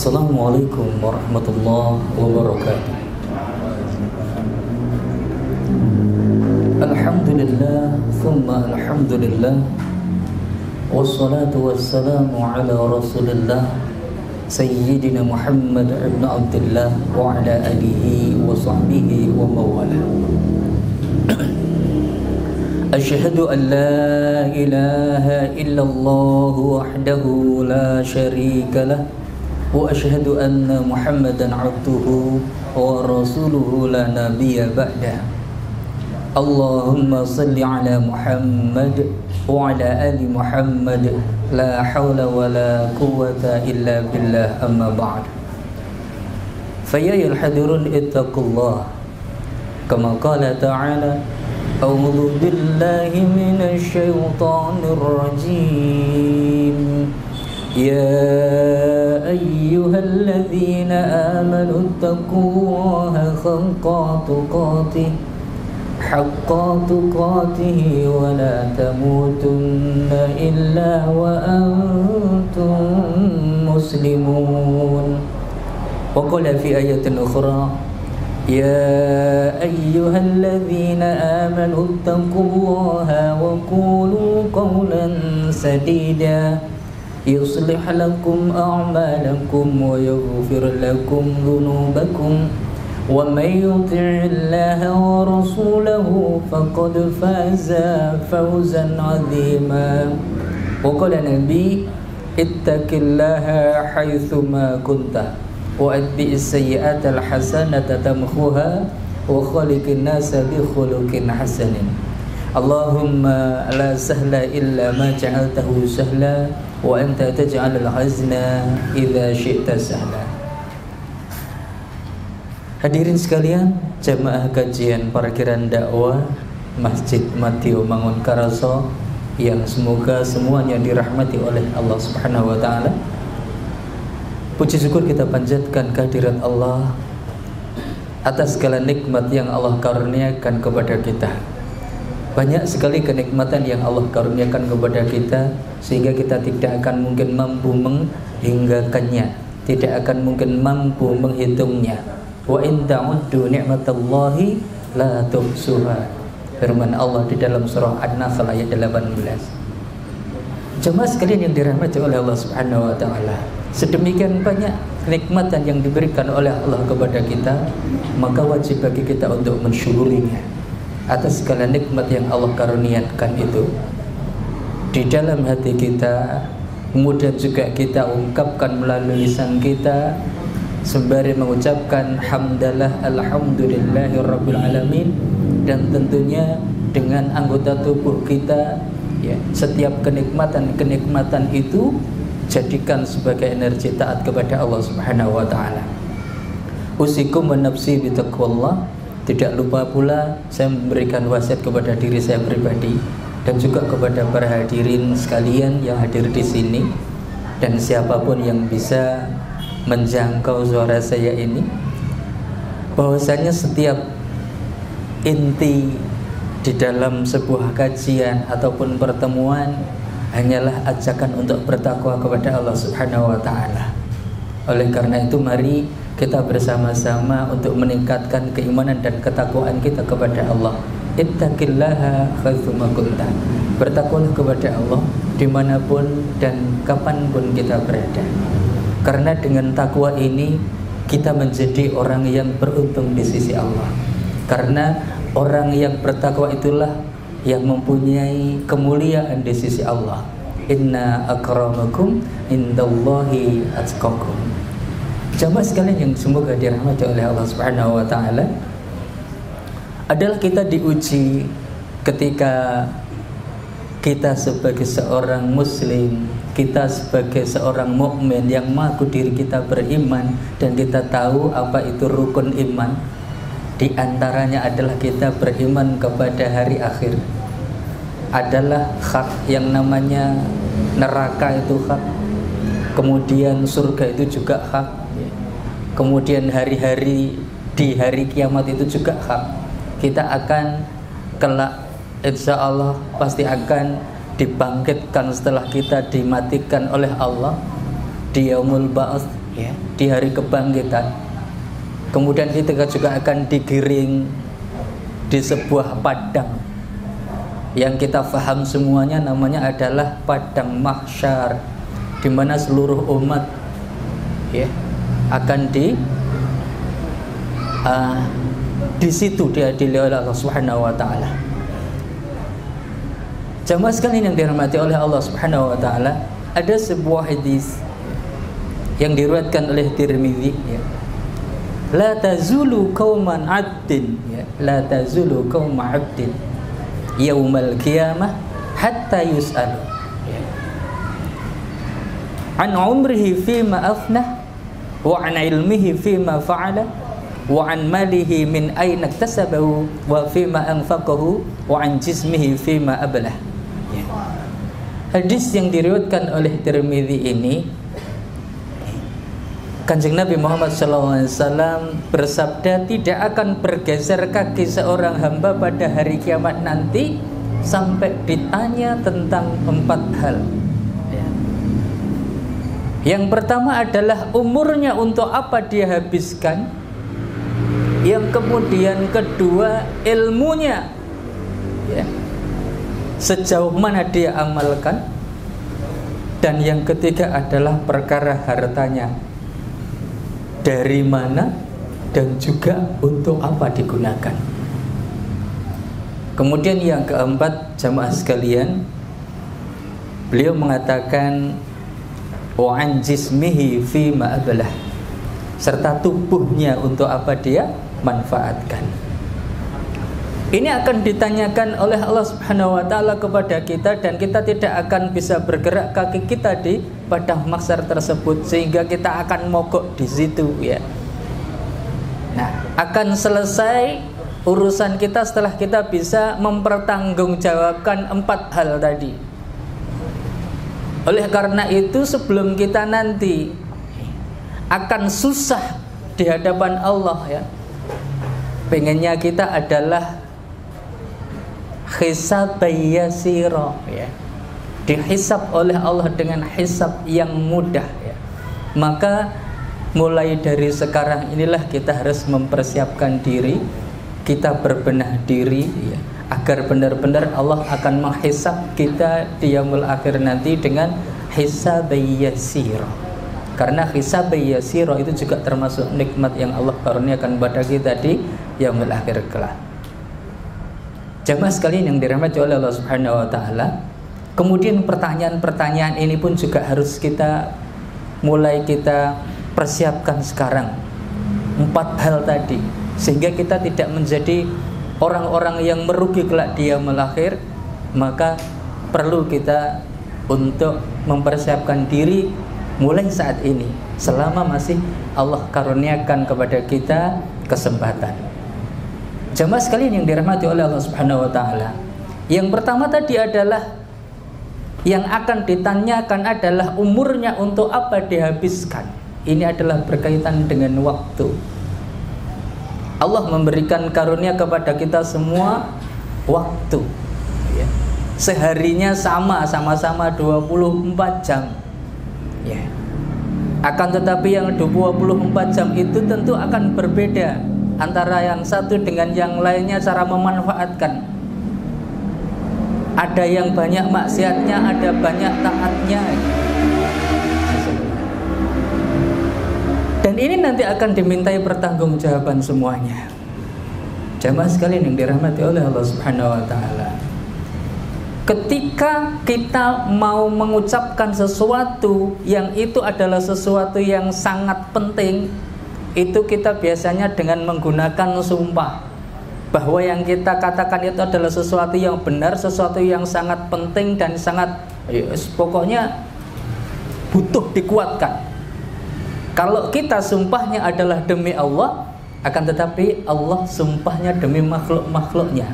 Assalamualaikum warahmatullahi wabarakatuh. Alhamdulillah, thumma alhamdulillah, wassalatu wassalamu ala rasulillah Sayyidina Muhammad ibn Abdullah wa ala alihi wa sahbihi wa mawala. Asyhadu an la ilaha illallah wahdahu la syarika lah, wa asyhadu anna Muhammadan abduhu wa rasuluhu la nabiyya ba'dah. Allahumma salli ala Muhammad wa ala ali Muhammad, la hawla wa la quwwata illa billah, amma ba'd. Faya al-hadirun ittaqullah kama qala ta'ala, a'udzu billahi minasy syaithanir rajim. Ya ayyuhalladzina amanu taqullaha haqqa tuqatih wa la tamutunna illa wa antum muslimun. Wa qala fi ayatin ukhra, ya ayyuhalladzina amanu taqullaha wa qulu qawlan sadida yuslih lakum a'malakum wa yaghfir lakum dhunubakum wa may yuti'illaha wa rasulahu faqad faza fawzan 'azima. Wa qala nabi ittaqillaha haitsu ma kunta wa atbi'is sayyi'ata al-hasanata tamhuha wa khaliqin nasa bi khuluqin hasanin. Allahumma la sahla illa ma ja'altahu sahla wa anta taj'alul hazna idza syi'ta sahla. Hadirin sekalian, jamaah kajian parkiran dakwah Masjid Matio Mangunkarso yang semoga semuanya dirahmati oleh Allah Subhanahu wa taala. Puji syukur kita panjatkan kehadirat Allah atas segala nikmat yang Allah karuniakan kepada kita. Banyak sekali kenikmatan yang Allah karuniakan kepada kita, sehingga kita tidak akan mungkin mampu menghinggakannya, tidak akan mungkin mampu menghitungnya. Wa in ta'uddu ni'matallahi la tuhsuha. Firman Allah di dalam surah An-Nahl ayat 18. Jemaah sekalian yang dirahmati oleh Allah Subhanahu wa taala, sedemikian banyak kenikmatan yang diberikan oleh Allah kepada kita, maka wajib bagi kita untuk mensyukurinya atas segala nikmat yang Allah karuniakan itu di dalam hati kita. Kemudian juga kita ungkapkan melalui lisan kita sembari mengucapkan hamdalah alhamdulillahi rabbil alamin, dan tentunya dengan anggota tubuh kita, ya, setiap kenikmatan itu jadikan sebagai energi taat kepada Allah Subhanahu wa taala. Usikum wa nafsi bi taqwallah. Tidak lupa pula saya memberikan wasiat kepada diri saya pribadi dan juga kepada para hadirin sekalian yang hadir di sini dan siapapun yang bisa menjangkau suara saya ini, bahwasanya setiap inti di dalam sebuah kajian ataupun pertemuan hanyalah ajakan untuk bertakwa kepada Allah Subhanahu wa taala. Oleh karena itu, mari kita bersama-sama untuk meningkatkan keimanan dan ketakwaan kita kepada Allah. Ittaqillaha haitsu ma kunta. Bertakwalah kepada Allah dimanapun dan kapanpun kita berada. Karena dengan takwa ini kita menjadi orang yang beruntung di sisi Allah. Karena orang yang bertakwa itulah yang mempunyai kemuliaan di sisi Allah. Inna akramakum indallahi atqakum. Jamaah sekalian yang semoga dirahmati oleh Allah Subhanahu wa taala, adalah kita diuji ketika kita sebagai seorang muslim, kita sebagai seorang mukmin yang mengaku diri kita beriman dan kita tahu apa itu rukun iman. Di antaranya adalah kita beriman kepada hari akhir. Adalah hak yang namanya neraka itu hak. Kemudian surga itu juga hak. Kemudian hari-hari di hari kiamat itu juga hak. Kita akan kelak insya Allah pasti akan dibangkitkan setelah kita dimatikan oleh Allah di yaumul ba'ats, ya, di hari kebangkitan. Kemudian kita juga akan digiring di sebuah padang yang kita faham semuanya namanya adalah padang mahsyar, di mana seluruh umat ya akan di situ diadili oleh Allah Subhanahu wa taala. Jamaah sekalian yang dirahmati oleh Allah Subhanahu wa taala, ada sebuah hadis yang diriwayatkan oleh Tirmidzi ya. La tazulu qauman 'abdin ya, la tazulu qauma 'abdin yaumal qiyamah hatta yus'al ya. An umrihi fima afnah wa an ilmihi fima fa'ala wa an malihi min aina iktasabahu wa fima anfaqahu wa an jismihi fima ablah ya. Hadis yang diriwayatkan oleh Tirmidzi ini, Kanjeng Nabi Muhammad SAW bersabda, tidak akan bergeser kaki seorang hamba pada hari kiamat nanti sampai ditanya tentang 4 hal ya. Yang pertama adalah umurnya untuk apa dia habiskan. Yang kemudian kedua, ilmunya ya, sejauh mana dia amalkan. Dan yang ketiga adalah perkara hartanya, dari mana dan juga untuk apa digunakan. Kemudian yang keempat, jamaah sekalian, beliau mengatakan wa an jismihi fi ma ablah, serta tubuhnya untuk apa dia manfaatkan. Ini akan ditanyakan oleh Allah Subhanahu wa taala kepada kita, dan kita tidak akan bisa bergerak kaki kita di padang mahsyar tersebut, sehingga kita akan mogok di situ ya. Nah, akan selesai urusan kita setelah kita bisa mempertanggungjawabkan 4 hal tadi. Oleh karena itu, sebelum kita nanti akan susah di hadapan Allah ya, pengennya kita adalah hisab yasira ya, dihisab oleh Allah dengan hisab yang mudah ya. Maka mulai dari sekarang inilah kita harus mempersiapkan diri, kita berbenah diri ya, agar benar-benar Allah akan menghisab kita di yaumul akhir nanti dengan hisab yasira. Karena hisab yasira itu juga termasuk nikmat yang Allah karuniakan kepada kita di yaumul akhir kelak. Jamaah sekalian yang dirahmati oleh Allah Subhanahu wa taala, kemudian pertanyaan-pertanyaan ini pun juga harus kita persiapkan sekarang. 4 hal tadi, sehingga kita tidak menjadi orang-orang yang merugi kelak di yaumul akhir. Maka perlu kita untuk mempersiapkan diri mulai saat ini, selama masih Allah karuniakan kepada kita kesempatan. Jamaah sekalian yang dirahmati oleh Allah Subhanahu wa taala, yang pertama tadi adalah yang akan ditanyakan adalah umurnya untuk apa dihabiskan. Ini adalah berkaitan dengan waktu. Allah memberikan karunia kepada kita semua waktu ya. Seharinya sama-sama 24 jam ya. Akan tetapi yang 24 jam itu tentu akan berbeda antara yang satu dengan yang lainnya cara memanfaatkan. Ada yang banyak maksiatnya, ada banyak taatnya. Dan ini nanti akan dimintai pertanggungjawaban semuanya. Jamaah sekalian yang dirahmati oleh Allah Subhanahu wa taala, ketika kita mau mengucapkan sesuatu yang itu adalah sesuatu yang sangat penting, itu kita biasanya dengan menggunakan sumpah bahwa yang kita katakan itu adalah sesuatu yang benar, sesuatu yang sangat penting dan sangat pokoknya butuh dikuatkan. Kalau kita sumpahnya adalah demi Allah, akan tetapi Allah sumpahnya demi makhluk-makhluknya.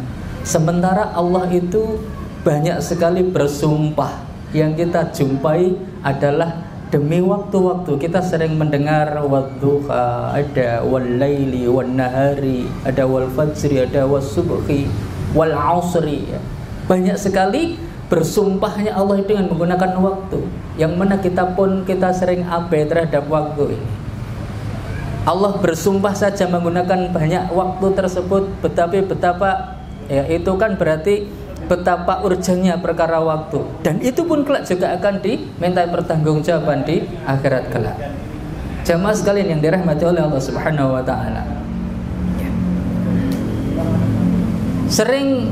Sementara Allah itu banyak sekali bersumpah. Yang kita jumpai adalah demi waktu-waktu. Kita sering mendengar wadduha, ada wal-laili wan-nahari, ada wal-fajri, ada was-subhi, wal-'asri. Banyak sekali bersumpahnya Allah dengan menggunakan waktu, yang mana kita sering abai terhadap waktu ini. Allah bersumpah saja menggunakan banyak waktu tersebut, betapa ya, itu kan berarti betapa urgennya perkara waktu, dan itu pun kelak juga akan diminta pertanggungjawaban di akhirat kelak. Jamaah sekalian yang dirahmati oleh Allah Subhanahu wa taala. Sering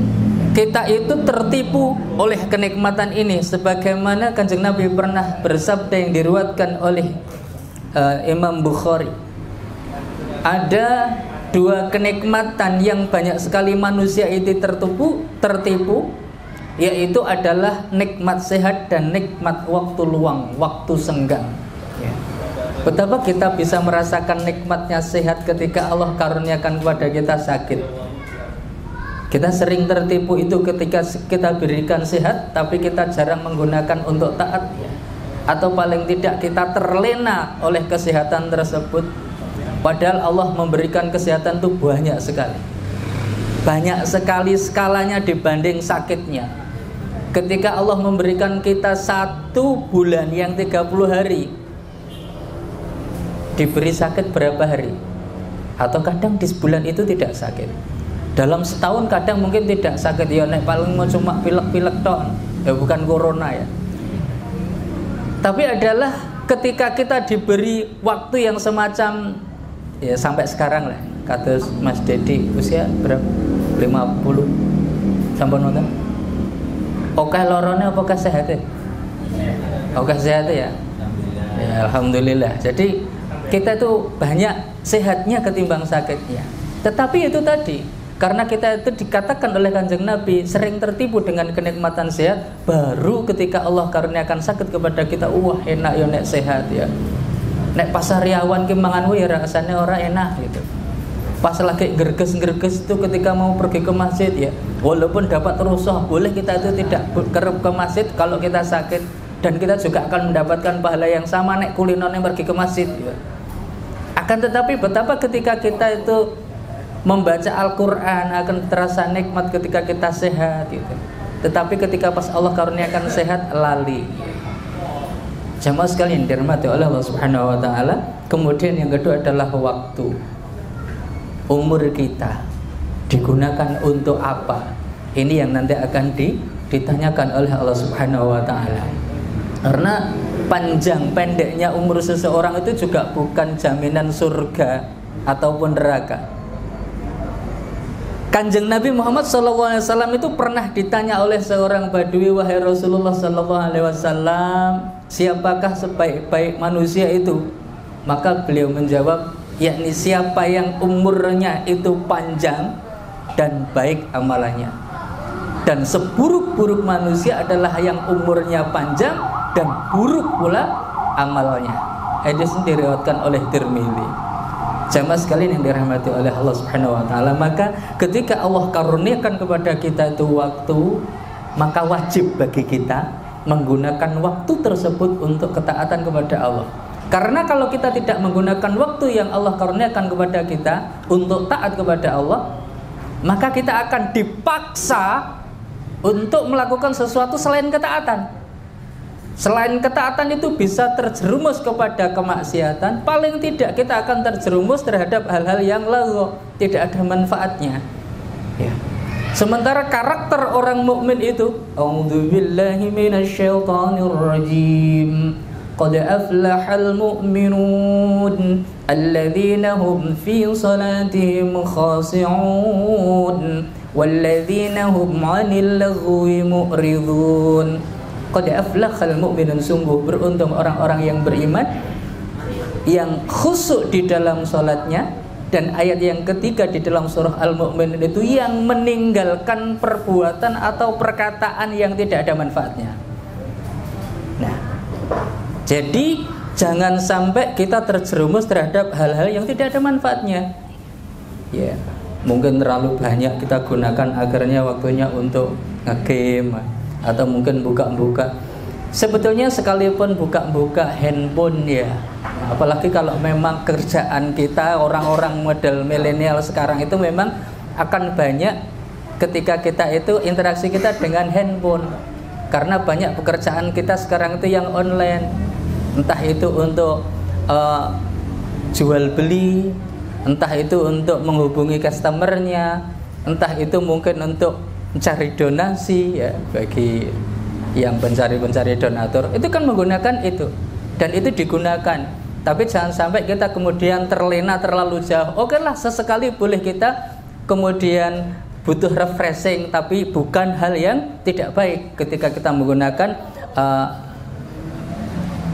kita itu tertipu oleh kenikmatan ini, sebagaimana Kanjeng Nabi pernah bersabda yang diriwayatkan oleh Imam Bukhari. Ada dua kenikmatan yang banyak sekali manusia itu tertipu, yaitu adalah nikmat sehat dan nikmat waktu luang, waktu senggang. Betapa kita bisa merasakan nikmatnya sehat ketika Allah karuniakan kepada kita sakit. Kita sering tertipu itu ketika kita berikan sehat, tapi kita jarang menggunakan untuk taat, atau paling tidak kita terlena oleh kesehatan tersebut. Padahal Allah memberikan kesehatan itu banyak sekali skalanya dibanding sakitnya. Ketika Allah memberikan kita 1 bulan yang 30 hari, diberi sakit berapa hari? Atau kadang di sebulan itu tidak sakit. Dalam setahun kadang mungkin tidak sakit, ya nek paling mau cuma pilek-pilek tok, ya bukan corona ya. Tapi adalah ketika kita diberi waktu yang semacam, ya sampai sekarang lah, kata Mas Dedi usia berapa? 50 sampun nonton? Oke lorone apa sehat ya? Oke sehat ya? Ya alhamdulillah. Jadi kita itu banyak sehatnya ketimbang sakitnya. Tetapi itu tadi, karena kita itu dikatakan oleh Kanjeng Nabi sering tertipu dengan kenikmatan sehat, baru ketika Allah karuniakan sakit kepada kita, wah enak ya nek sehat ya. Nek pasaryawan ki mangan ya rasanya ora enak gitu. Pas lagi gerges-gerges itu ketika mau pergi ke masjid ya, walaupun dapat rusuh, boleh kita itu tidak kerep ke masjid kalau kita sakit, dan kita juga akan mendapatkan pahala yang sama nek kulinone pergi ke masjid ya. Akan tetapi betapa ketika kita itu membaca Al-Qur'an akan terasa nikmat ketika kita sehat gitu. Tetapi ketika pas Allah karuniakan sehat lali. Jamaah sekalian dirahmati oleh Allah Subhanahu wa taala. Kemudian yang kedua adalah waktu. Umur kita digunakan untuk apa? Ini yang nanti akan ditanyakan oleh Allah Subhanahu wa taala. Karena panjang pendeknya umur seseorang itu juga bukan jaminan surga ataupun neraka. Kanjeng Nabi Muhammad SAW itu pernah ditanya oleh seorang badui, wahai Rasulullah SAW, siapakah sebaik-baik manusia itu? Maka beliau menjawab, yakni siapa yang umurnya itu panjang dan baik amalannya. Dan seburuk-buruk manusia adalah yang umurnya panjang dan buruk pula amalnya. Hadis ini diriwayatkan oleh Tirmidzi. Jamaah sekalian yang dirahmati oleh Allah Subhanahu wa taala, maka ketika Allah karuniakan kepada kita itu waktu, maka wajib bagi kita menggunakan waktu tersebut untuk ketaatan kepada Allah. Karena kalau kita tidak menggunakan waktu yang Allah karuniakan kepada kita untuk taat kepada Allah, maka kita akan dipaksa untuk melakukan sesuatu selain ketaatan. Selain ketaatan itu bisa terjerumus kepada kemaksiatan, paling tidak kita akan terjerumus terhadap hal-hal yang lagho, tidak ada manfaatnya. Ya. Sementara karakter orang mukmin itu, a'udzubillahi minasyaitonirrajim. Qad aflahal mu'minun alladzina hum fi salatihim khashi'un walladzina hum 'anil laghwi mu'ridun. Qad aflahal mu'minun, sungguh beruntung orang-orang yang beriman yang khusyuk di dalam salatnya. Dan ayat yang ketiga di dalam surah Al-Mu'minun itu yang meninggalkan perbuatan atau perkataan yang tidak ada manfaatnya. Nah, jadi jangan sampai kita terjerumus terhadap hal-hal yang tidak ada manfaatnya. Ya, mungkin terlalu banyak kita gunakan akhirnya waktunya untuk nge-game atau mungkin buka-buka. Sebetulnya sekalipun buka-buka handphone ya, apalagi kalau memang kerjaan kita orang-orang model milenial sekarang itu memang akan banyak ketika kita itu interaksi kita dengan handphone. Karena banyak pekerjaan kita sekarang itu yang online, entah itu untuk jual beli, entah itu untuk menghubungi customernya, entah itu mungkin untuk mencari donasi ya, bagi yang pencari donatur. Itu kan menggunakan itu, dan itu digunakan. Tapi jangan sampai kita kemudian terlena terlalu jauh. Oke lah, sesekali boleh kita kemudian butuh refreshing, tapi bukan hal yang tidak baik ketika kita menggunakan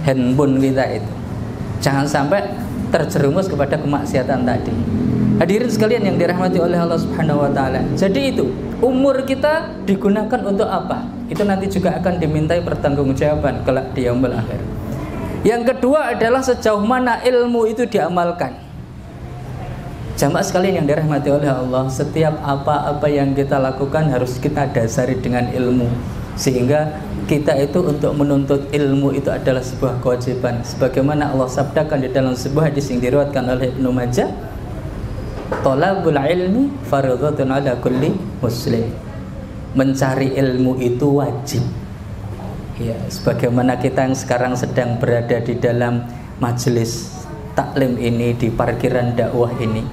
handphone kita itu. Jangan sampai terjerumus kepada kemaksiatan tadi. Hadirin sekalian yang dirahmati oleh Allah Subhanahu wa taala. Jadi itu, umur kita digunakan untuk apa? Itu nanti juga akan dimintai pertanggungjawaban kelak di yaumul akhir. Yang kedua adalah sejauh mana ilmu itu diamalkan. Jamaah sekalian yang dirahmati oleh Allah, setiap apa-apa yang kita lakukan harus kita dasari dengan ilmu, sehingga kita itu untuk menuntut ilmu itu adalah sebuah kewajiban. Sebagaimana Allah sabdakan di dalam sebuah hadis yang diriwayatkan oleh Ibnu Majah, "Thalabul ilmi fardhatun 'ala kulli muslim." Mencari ilmu itu wajib. Ya, sebagaimana kita yang sekarang sedang berada di dalam majelis taklim ini, di parkiran dakwah ini.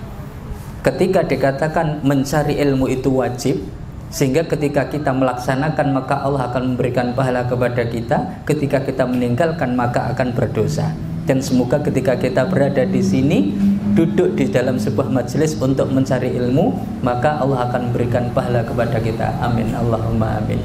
Ketika dikatakan mencari ilmu itu wajib, sehingga ketika kita melaksanakan maka Allah akan memberikan pahala kepada kita, ketika kita meninggalkan maka akan berdosa. Dan semoga ketika kita berada di sini, duduk di dalam sebuah majelis untuk mencari ilmu, maka Allah akan memberikan pahala kepada kita. Amin, Allahumma amin.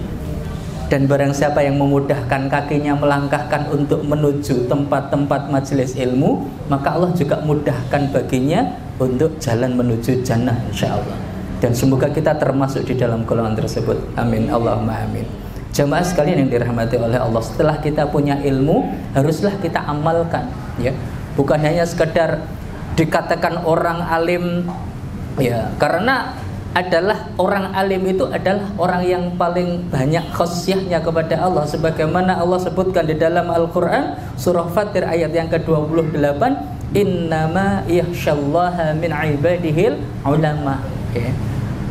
Dan barang siapa yang memudahkan kakinya melangkahkan untuk menuju tempat-tempat majelis ilmu, maka Allah juga mudahkan baginya untuk jalan menuju jannah insyaallah. Dan semoga kita termasuk di dalam golongan tersebut. Amin, Allahumma amin. Jamaah sekalian yang dirahmati oleh Allah, setelah kita punya ilmu, haruslah kita amalkan, ya. Bukan hanya sekedar dikatakan orang alim, ya, karena adalah orang alim itu adalah orang yang paling banyak khasyahnya kepada Allah, sebagaimana Allah sebutkan di dalam Al-Qur'an surah Fatir ayat yang ke-28, innama yakhsyallaha min ibadihil ulama. Okay.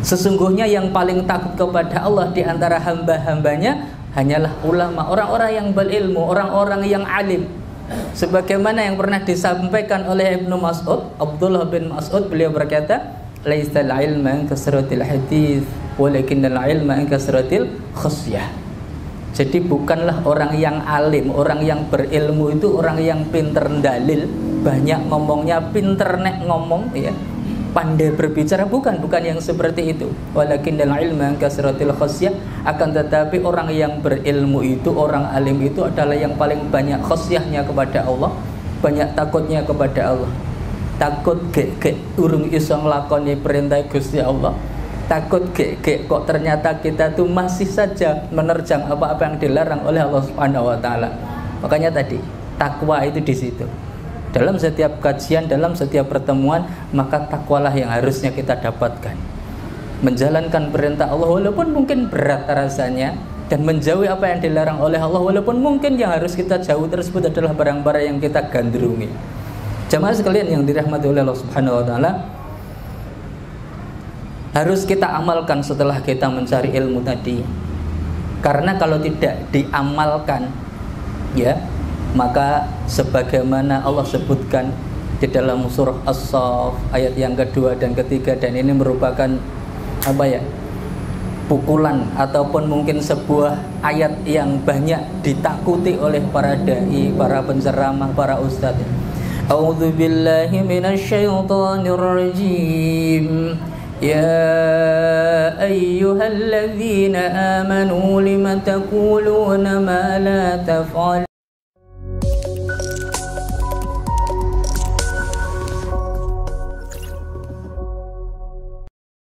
Sesungguhnya yang paling takut kepada Allah di antara hamba-hambanya hanyalah ulama, orang-orang yang berilmu, orang-orang yang alim. Sebagaimana yang pernah disampaikan oleh Ibnu Mas'ud, Abdullah bin Mas'ud, beliau berkata, laisal ilma an kasratil hadits walakinnal ilma an kasratil khasyah. Jadi bukanlah orang yang alim, orang yang berilmu itu orang yang pinter dalil, banyak ngomongnya, pinter nek ngomong, ya, pandai berbicara, bukan yang seperti itu. Walakinnal ilma an kasratil khasyah, akan tetapi orang yang berilmu itu, orang alim itu adalah yang paling banyak khasyahnya kepada Allah, banyak takutnya kepada Allah. Takut gek urung iso nglakoni perintah Gusti Allah, takut gek kok ternyata kita tuh masih saja menerjang apa-apa yang dilarang oleh Allah Subhanahu wa taala. Makanya tadi takwa itu di situ. Dalam setiap kajian, dalam setiap pertemuan, maka takwalah yang harusnya kita dapatkan. Menjalankan perintah Allah walaupun mungkin berat rasanya, dan menjauhi apa yang dilarang oleh Allah walaupun mungkin yang harus kita jauh tersebut adalah barang-barang yang kita gandrungi. Jamaah sekalian yang dirahmati oleh Allah Subhanahu wa taala, harus kita amalkan setelah kita mencari ilmu tadi. Karena kalau tidak diamalkan, ya, maka sebagaimana Allah sebutkan di dalam surah As-Saff ayat yang kedua dan ketiga, dan ini merupakan apa ya? Pukulan ataupun mungkin sebuah ayat yang banyak ditakuti oleh para dai, para penceramah, para ustadz. A'udzu billahi minasyaitonir rajim. Ya ayyuhalladzina amanu lima taquluna ma la taf'alun.